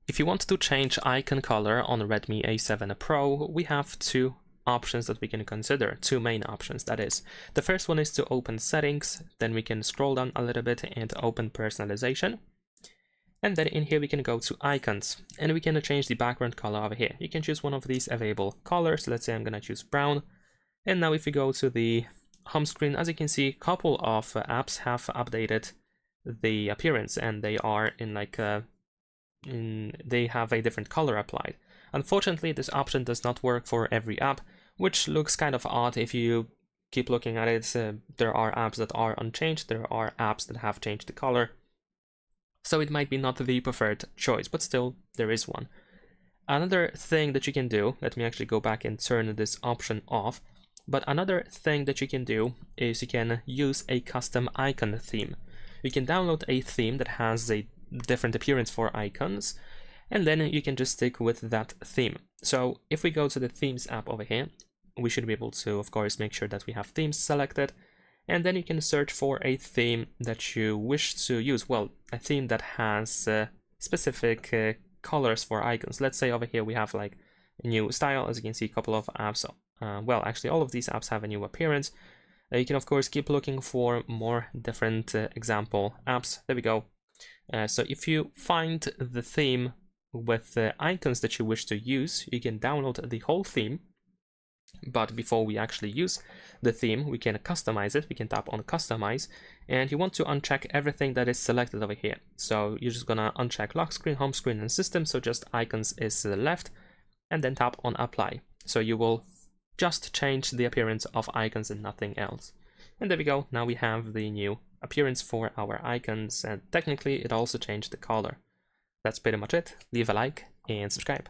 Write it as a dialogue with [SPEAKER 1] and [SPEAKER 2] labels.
[SPEAKER 1] If you want to change icon color on Redmi A7 Pro, we have two options that we can consider, two main options that is. The first one is to open settings, then we can scroll down a little bit and open personalization. And then in here we can go to icons and we can change the background color over here. You can choose one of these available colors. Let's say I'm gonna choose brown. And now if we go to the home screen, as you can see, a couple of apps have updated the appearance and they are in like they have a different color applied. Unfortunately, this option does not work for every app, which looks kind of odd if you keep looking at it. There are apps that are unchanged, there are apps that have changed the color. So it might be not the preferred choice, but still there is one. Another thing that you can do, let me actually go back and turn this option off. But another thing that you can do is you can use a custom icon theme. You can download a theme that has a different appearance for icons, and then you can just stick with that theme. So if we go to the themes app over here, we should be able to, of course, make sure that we have themes selected, and then you can search for a theme that you wish to use. Well, a theme that has specific colors for icons. Let's say over here we have like a new style. As you can see, a couple of apps, well, actually all of these apps have a new appearance. You can of course keep looking for more different example apps. There we go. So if you find the theme with the icons that you wish to use, you can download the whole theme. But before we actually use the theme, we can customize it. We can tap on customize, and you want to uncheck everything that is selected over here. So you're just gonna uncheck lock screen, home screen, and system. So just icons is left, and then tap on apply. So you will just change the appearance of icons and nothing else. And there we go. Now we have the new appearance for our icons, and technically it also changed the color. That's pretty much it. Leave a like and subscribe.